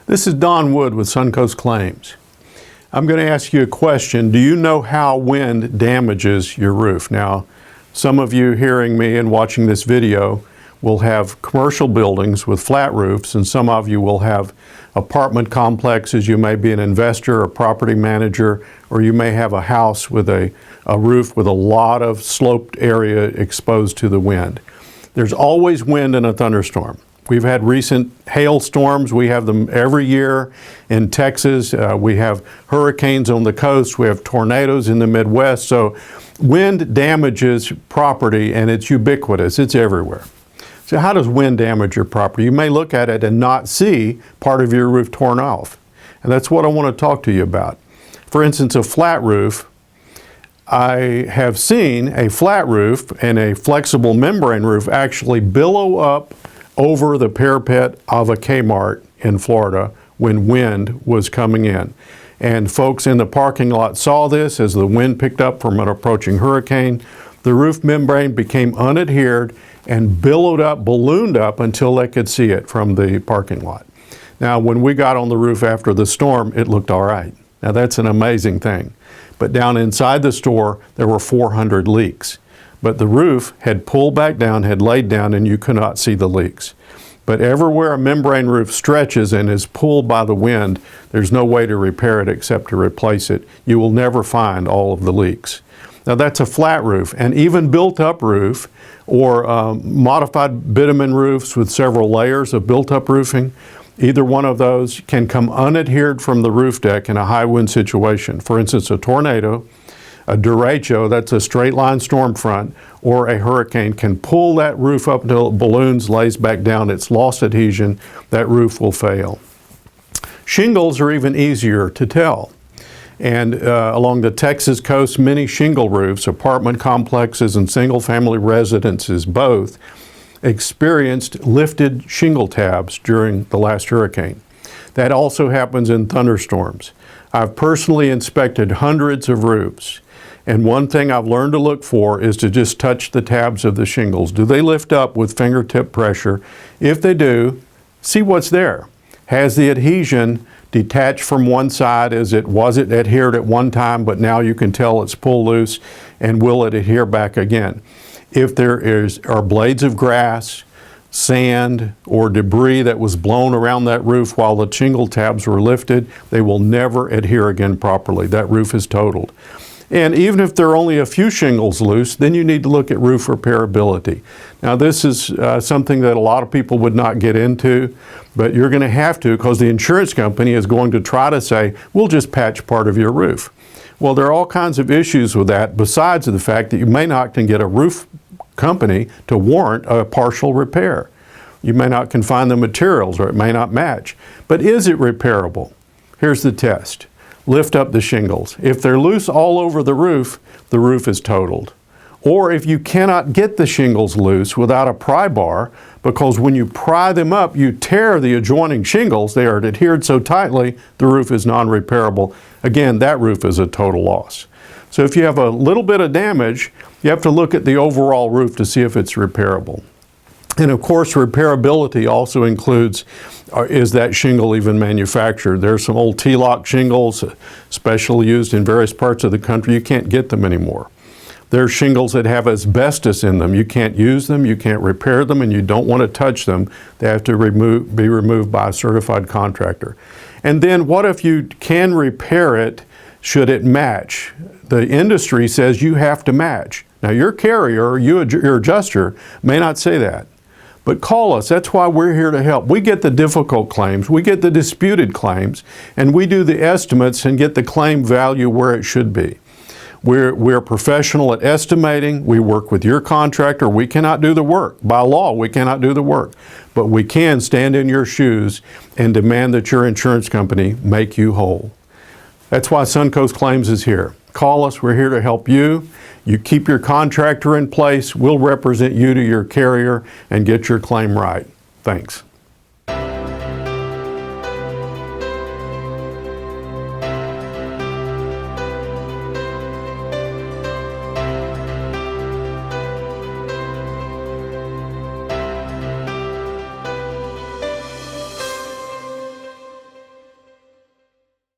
This is Don Wood with Suncoast Claims. I'm going to ask you a question. Do you know how wind damages your roof? Now, some of you hearing me and watching this video will have commercial buildings with flat roofs, and some of you will have apartment complexes. You may be an investor, a property manager, or you may have a house with a roof with a lot of sloped area exposed to the wind. There's always wind in a thunderstorm. We've had recent hailstorms. We have them every year in Texas. We have hurricanes on the coast. We have tornadoes in the Midwest. So wind damages property, and it's ubiquitous. It's everywhere. So how does wind damage your property? You may look at it and not see part of your roof torn off. And that's what I want to talk to you about. For instance, a flat roof. I have seen a flat roof and a flexible membrane roof actually billow up over the parapet of a Kmart in Florida when wind was coming in. And folks in the parking lot saw this as the wind picked up from an approaching hurricane. The roof membrane became unadhered and billowed up, ballooned up until they could see it from the parking lot. Now, when we got on the roof after the storm, it looked all right. Now, that's an amazing thing. But down inside the store, there were 400 leaks. But the roof had pulled back down, had laid down, and you could not see the leaks. But everywhere a membrane roof stretches and is pulled by the wind, there's no way to repair it except to replace it. You will never find all of the leaks. Now that's a flat roof, and even built-up roof or modified bitumen roofs with several layers of built-up roofing, either one of those can come unadhered from the roof deck in a high wind situation. For instance, a tornado, a derecho, that's a straight line storm front, or a hurricane can pull that roof up until it balloons, lays back down, it's lost adhesion, that roof will fail. Shingles are even easier to tell. And along the Texas coast, many shingle roofs, apartment complexes and single-family residences both, experienced lifted shingle tabs during the last hurricane. That also happens in thunderstorms. I've personally inspected hundreds of roofs, and one thing I've learned to look for is to just touch the tabs of the shingles. Do they lift up with fingertip pressure? If they do, see what's there. Has the adhesion detached from one side? Was it adhered at one time, but now you can tell it's pulled loose, and will it adhere back again? If there are blades of grass, sand, or debris that was blown around that roof while the shingle tabs were lifted, they will never adhere again properly. That roof is totaled. And even if there are only a few shingles loose, then you need to look at roof repairability. Now this is something that a lot of people would not get into, but you're going to have to, because the insurance company is going to try to say, we'll just patch part of your roof. Well, there are all kinds of issues with that, besides the fact that you may not can get a roof company to warrant a partial repair. You may not can find the materials, or it may not match. But is it repairable? Here's the test. Lift up the shingles. If they're loose all over the roof is totaled. Or if you cannot get the shingles loose without a pry bar, because when you pry them up, you tear the adjoining shingles, they are adhered so tightly, the roof is non-repairable. Again, that roof is a total loss. So if you have a little bit of damage, you have to look at the overall roof to see if it's repairable. And of course, repairability also includes, is that shingle even manufactured? There's some old T-lock shingles, specially used in various parts of the country. You can't get them anymore. There's shingles that have asbestos in them. You can't use them, you can't repair them, and you don't want to touch them. They have to be removed by a certified contractor. And then what if you can repair it, should it match? The industry says you have to match. Now your carrier, your adjuster, may not say that. But call us. That's why we're here to help. We get the difficult claims, we get the disputed claims, and we do the estimates and get the claim value where it should be. We're professional at estimating. We work with your contractor. We cannot do the work. By law, we cannot do the work. But we can stand in your shoes and demand that your insurance company make you whole. That's why Suncoast Claims is here. Call us. We're here to help you. You keep your contractor in place. We'll represent you to your carrier and get your claim right. Thanks.